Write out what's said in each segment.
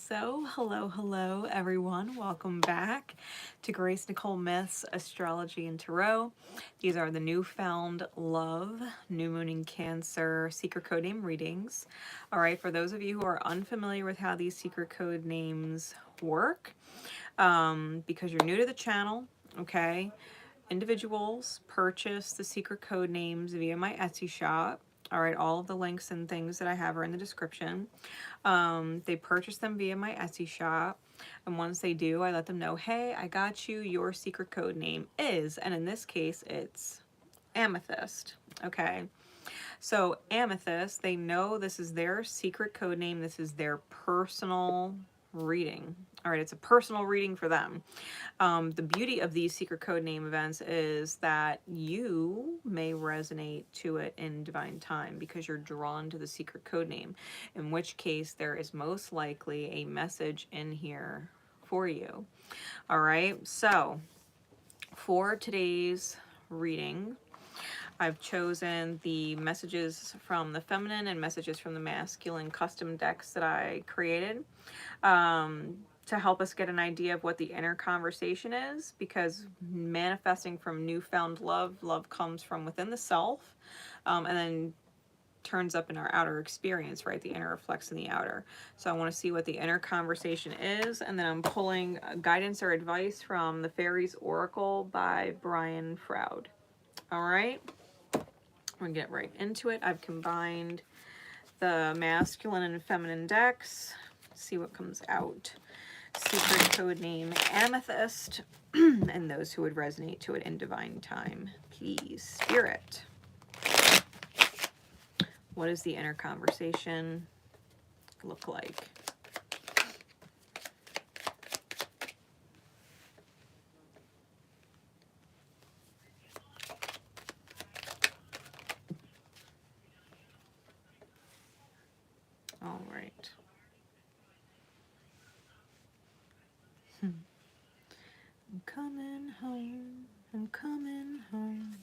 So, hello everyone. Welcome back to GraceNicoleMyths, Astrology and Tarot. These are the newfound love, new moon in Cancer secret code name readings. All right, for those of you who are unfamiliar with how these secret code names work, because you're new to the channel, okay, individuals purchase the secret code names via my Etsy shop. All right, all of the links and things that I have are in the description. They purchase them via my Etsy shop, and once they do, I let them know, hey, I got you, your secret code name is, and in this case, it's Amethyst, okay? So Amethyst, they know this is their secret code name, this is their personal reading. All right, it's a personal reading for them. The beauty of these secret code name events is that you may resonate to it in divine time because you're drawn to the secret code name, in which case there is most likely a message in here for you. All right, so for today's reading, I've chosen the messages from the feminine and messages from the masculine custom decks that I created to help us get an idea of what the inner conversation is, because manifesting from newfound love, love comes from within the self, and then turns up in our outer experience, right? The inner reflects in the outer. So I want to see what the inner conversation is, and then I'm pulling guidance or advice from the Fairies Oracle by Brian Froud. All right. We're gonna get right into it. I've combined the masculine and feminine decks. See what comes out. Secret code name Amethyst, and those who would resonate to it in divine time, please, Spirit. What does the inner conversation look like? All right. I'm coming home, I'm coming home.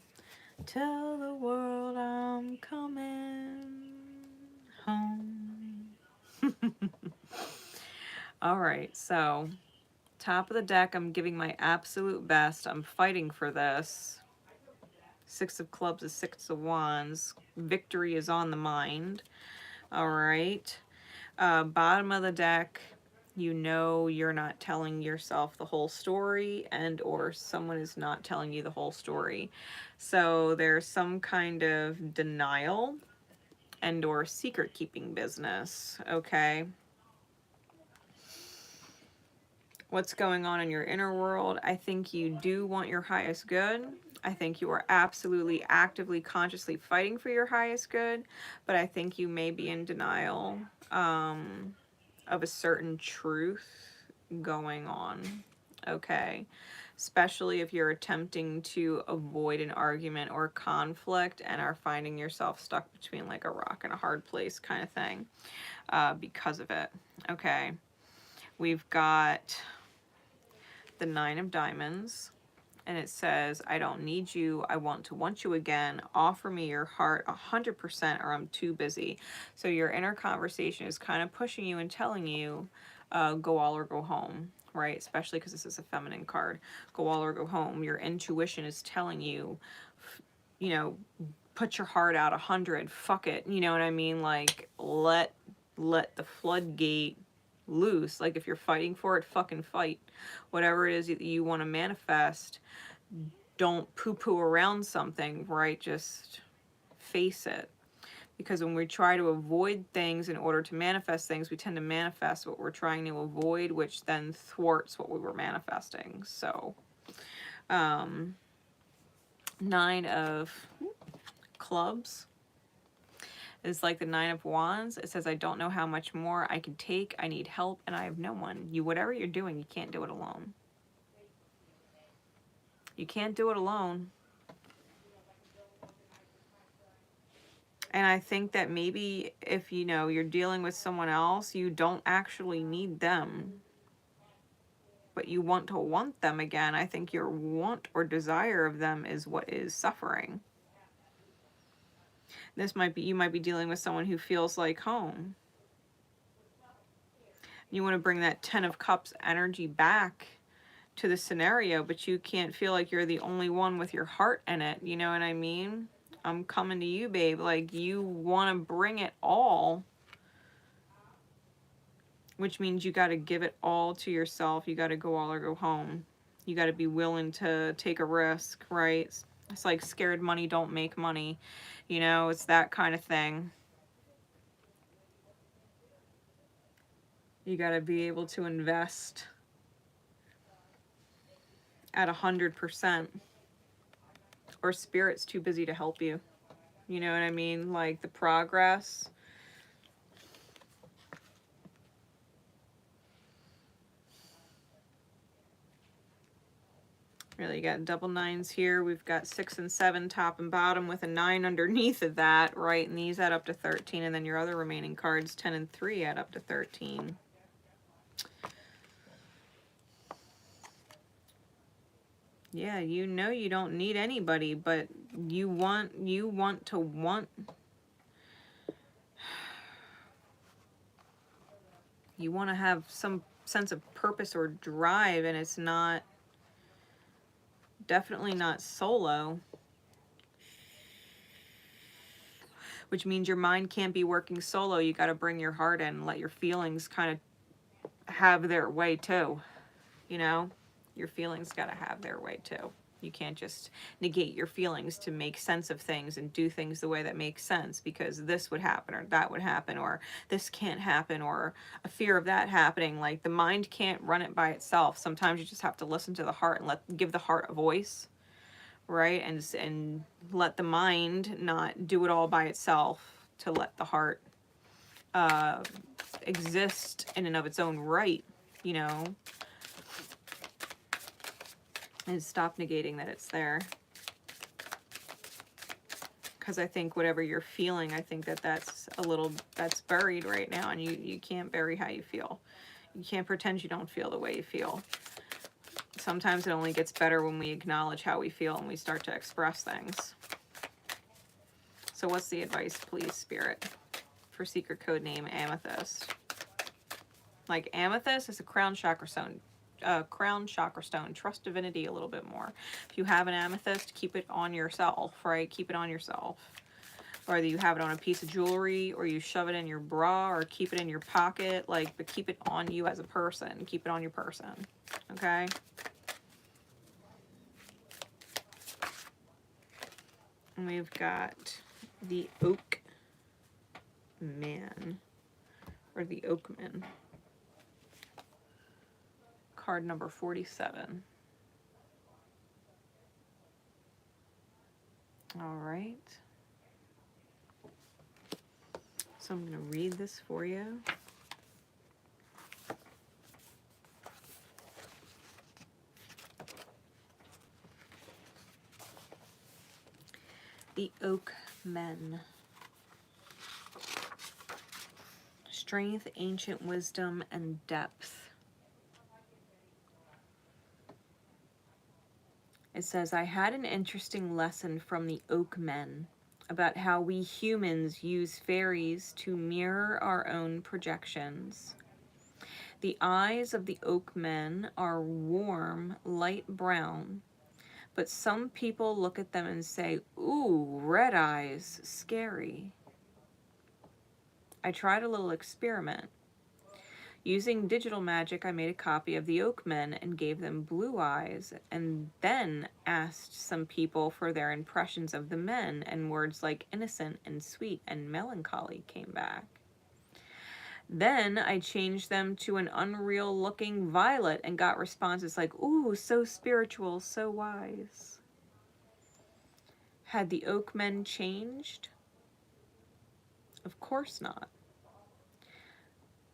Tell the world I'm coming home. All right, so top of the deck, I'm giving my absolute best. I'm fighting for this. Six of Clubs is Six of Wands. Victory is on the mind. All right. Bottom of the deck, you know you're not telling yourself the whole story, and or someone is not telling you the whole story. So there's some kind of denial and or secret keeping business, okay? What's going on in your inner world? I think you do want your highest good. I think you are absolutely, actively, consciously fighting for your highest good, but I think you may be in denial of a certain truth going on, okay? Especially if you're attempting to avoid an argument or conflict and are finding yourself stuck between like a rock and a hard place kind of thing because of it, okay? We've got the Nine of Diamonds, and it says, I don't need you, I want you again, offer me your heart 100% or I'm too busy. So your inner conversation is kind of pushing you and telling you, go all or go home, right? Especially because this is a feminine card. Go all or go home. Your intuition is telling you, you know, put your heart out 100, fuck it, you know what I mean? Like, let the floodgate loose. Like, if you're fighting for it, fucking fight. Whatever it is that you want to manifest, don't poo-poo around something, right? Just face it. Because when we try to avoid things in order to manifest things, we tend to manifest what we're trying to avoid, which then thwarts what we were manifesting. So, Nine of Clubs is like the Nine of Wands. It says, I don't know how much more I can take. I need help and I have no one. Whatever you're doing, you can't do it alone. You can't do it alone. And I think that maybe if, you know, you're dealing with someone else, you don't actually need them, but you want to want them again. I think your want or desire of them is what is suffering. This might be, you might be dealing with someone who feels like home. You want to bring that Ten of Cups energy back to the scenario, but you can't feel like you're the only one with your heart in it. You know what I mean? I'm coming to you, babe. Like, you want to bring it all, which means you got to give it all to yourself. You got to go all or go home. You got to be willing to take a risk, right? It's like scared money don't make money. You know, it's that kind of thing. You got to be able to invest at 100%, or spirit's too busy to help you. You know what I mean? Like the progress. Really, you got double nines here. We've got 6 and 7 top and bottom with a 9 underneath of that, right? And these add up to 13, and then your other remaining cards, 10 and 3, add up to 13. Yeah, you know you don't need anybody, but you want to have some sense of purpose or drive, and it's not, definitely not solo. Which means your mind can't be working solo. You got to bring your heart in and let your feelings kind of have their way too. You know? Your feelings got to have their way too. You can't just negate your feelings to make sense of things and do things the way that makes sense, because this would happen or that would happen or this can't happen or a fear of that happening. Like, the mind can't run it by itself. Sometimes you just have to listen to the heart and give the heart a voice, right? And let the mind not do it all by itself, to let the heart exist in and of its own right, you know? And stop negating that it's there. Because I think whatever you're feeling, I think that's buried right now, and you can't bury how you feel. You can't pretend you don't feel the way you feel. Sometimes it only gets better when we acknowledge how we feel and we start to express things. So what's the advice, please, Spirit, for secret code name Amethyst? Like, Amethyst is a crown chakra stone. Trust divinity a little bit more. If you have an amethyst, keep it on yourself, right? Keep it on yourself. Whether you have it on a piece of jewelry, or you shove it in your bra, or keep it in your pocket, like, but keep it on you as a person. Keep it on your person, okay? And we've got the Oak Man, or the Oakman. Card number 47. All right. So I'm going to read this for you. The Oakmen. Strength, ancient wisdom, and depth. It says, I had an interesting lesson from the Oakmen about how we humans use fairies to mirror our own projections. The eyes of the Oakmen are warm, light brown, but some people look at them and say, ooh, red eyes, scary. I tried a little experiment. Using digital magic, I made a copy of the Oakmen and gave them blue eyes, and then asked some people for their impressions of the men, and words like innocent and sweet and melancholy came back. Then I changed them to an unreal-looking violet and got responses like, ooh, so spiritual, so wise. Had the Oakmen changed? Of course not.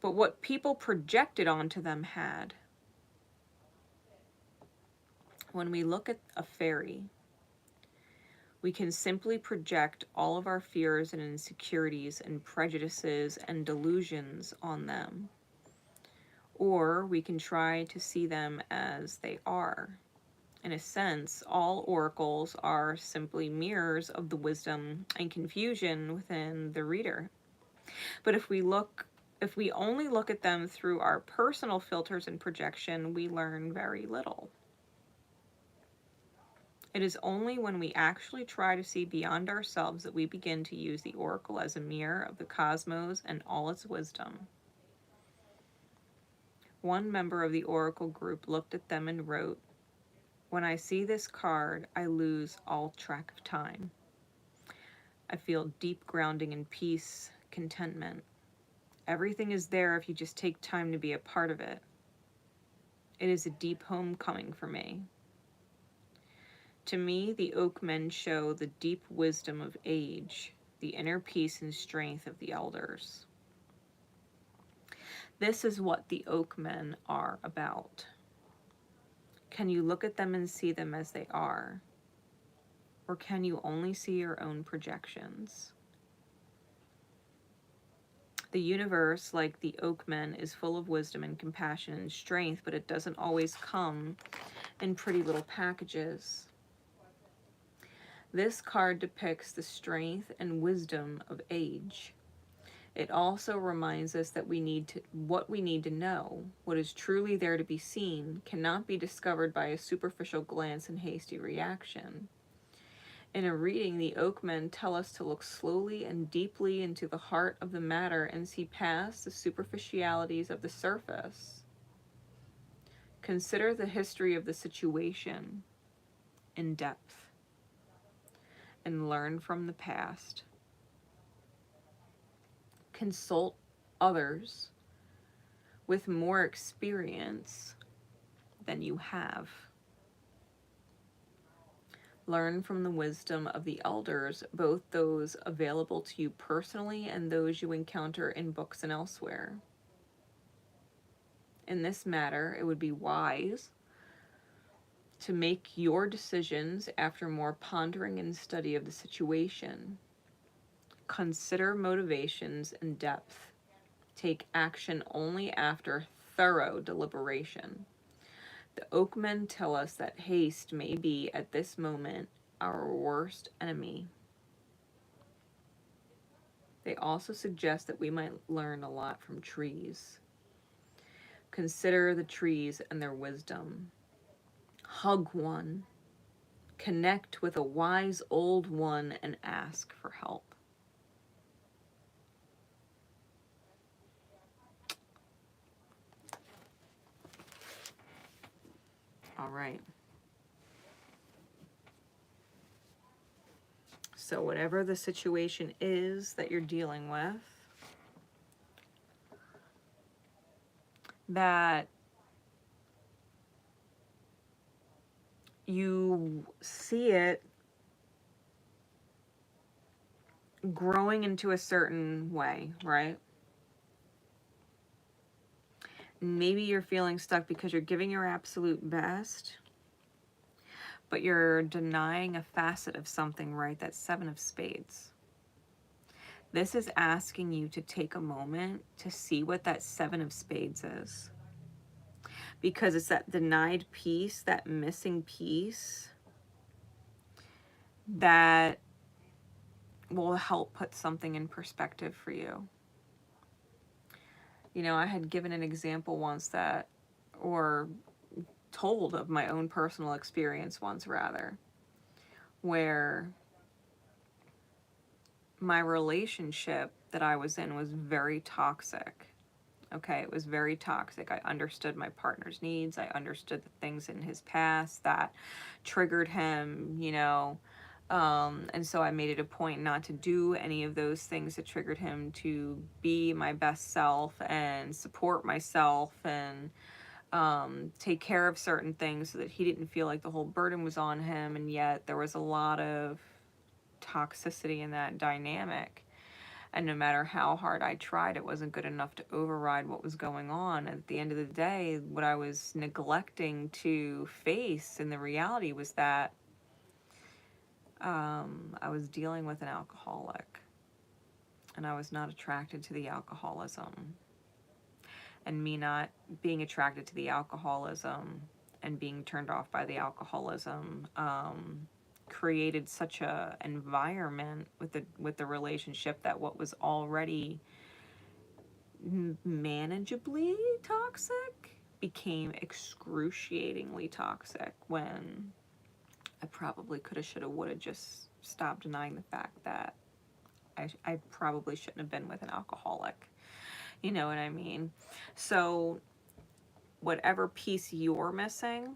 But what people projected onto them had. When we look at a fairy, we can simply project all of our fears and insecurities and prejudices and delusions on them. Or we can try to see them as they are. In a sense, all oracles are simply mirrors of the wisdom and confusion within the reader. But if we look If we only look at them through our personal filters and projection, we learn very little. It is only when we actually try to see beyond ourselves that we begin to use the oracle as a mirror of the cosmos and all its wisdom. One member of the oracle group looked at them and wrote, "When I see this card, I lose all track of time. I feel deep grounding in peace, contentment. Everything is there if you just take time to be a part of it. It is a deep homecoming for me. To me, the oak men show the deep wisdom of age, the inner peace and strength of the elders." This is what the oak men are about. Can you look at them and see them as they are? Or can you only see your own projections? The universe, like the oak men, is full of wisdom and compassion and strength, but it doesn't always come in pretty little packages. This card depicts the strength and wisdom of age. It also reminds us that what we need to know, what is truly there to be seen, cannot be discovered by a superficial glance and hasty reaction. In a reading, the oak men tell us to look slowly and deeply into the heart of the matter and see past the superficialities of the surface. Consider the history of the situation in depth and learn from the past. Consult others with more experience than you have. Learn from the wisdom of the elders, both those available to you personally and those you encounter in books and elsewhere. In this matter, it would be wise to make your decisions after more pondering and study of the situation. Consider motivations in depth. Take action only after thorough deliberation. The oak men tell us that haste may be, at this moment, our worst enemy. They also suggest that we might learn a lot from trees. Consider the trees and their wisdom. Hug one. Connect with a wise old one and ask for help. All right. So whatever the situation is that you're dealing with, that you see it growing into a certain way, right? Maybe you're feeling stuck because you're giving your absolute best, but you're denying a facet of something, right? That Seven of Spades. This is asking you to take a moment to see what that Seven of Spades is. Because it's that denied piece, that missing piece, that will help put something in perspective for you. You know, I had given an example once that, or told of my own personal experience once rather, where my relationship that I was in was very toxic. Okay, it was very toxic. I understood my partner's needs. I understood the things in his past that triggered him, you know. And so I made it a point not to do any of those things that triggered him, to be my best self and support myself and take care of certain things so that he didn't feel like the whole burden was on him. And yet there was a lot of toxicity in that dynamic. And no matter how hard I tried, it wasn't good enough to override what was going on. At the end of the day, what I was neglecting to face in the reality was that I was dealing with an alcoholic, and I was not attracted to the alcoholism. And me not being attracted to the alcoholism and being turned off by the alcoholism created such a environment with the relationship that what was already manageably toxic became excruciatingly toxic when I probably coulda, shoulda, woulda just stopped denying the fact that I probably shouldn't have been with an alcoholic. You know what I mean? So whatever piece you're missing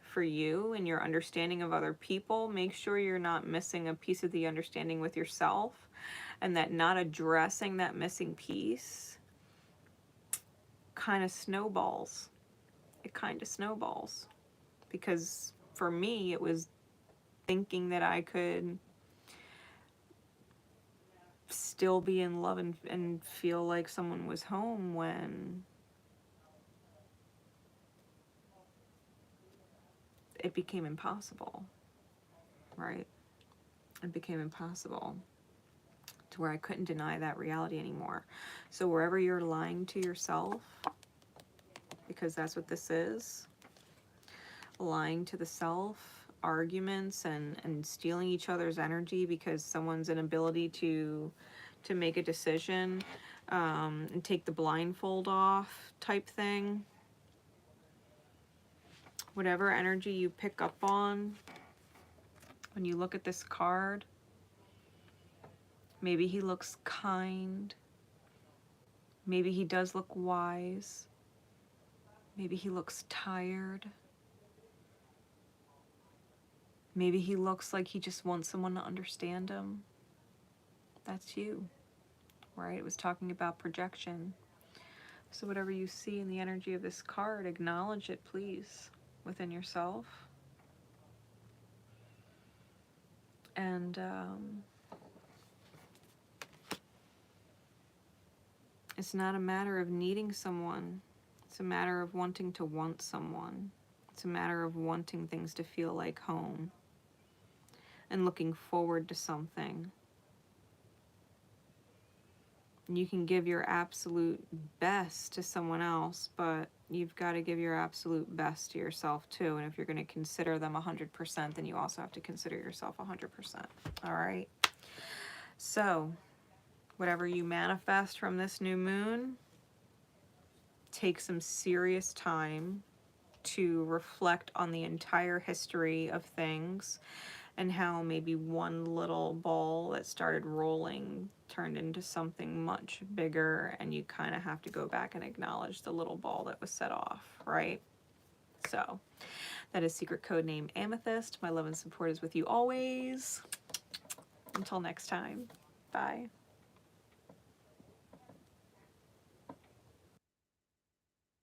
for you and your understanding of other people, make sure you're not missing a piece of the understanding with yourself, and that not addressing that missing piece kind of snowballs. It kind of snowballs. Because for me, it was thinking that I could still be in love and feel like someone was home when it became impossible, right? It became impossible to where I couldn't deny that reality anymore. So wherever you're lying to yourself, because that's what this is, lying to the self, arguments and stealing each other's energy because someone's inability to make a decision, and take the blindfold off type thing. Whatever energy you pick up on when you look at this card, maybe he looks kind, maybe he does look wise, maybe he looks tired, maybe he looks like he just wants someone to understand him. That's you, right? It was talking about projection. So whatever you see in the energy of this card, acknowledge it, please, within yourself. And it's not a matter of needing someone. It's a matter of wanting to want someone. It's a matter of wanting things to feel like home and looking forward to something. You can give your absolute best to someone else, but you've got to give your absolute best to yourself too. And if you're going to consider them 100%, then you also have to consider yourself 100%. All right? So, whatever you manifest from this new moon, take some serious time to reflect on the entire history of things and how maybe one little ball that started rolling turned into something much bigger, and you kind of have to go back and acknowledge the little ball that was set off, right? So that is secret code name Amethyst. My love and support is with you always. Until next time, bye.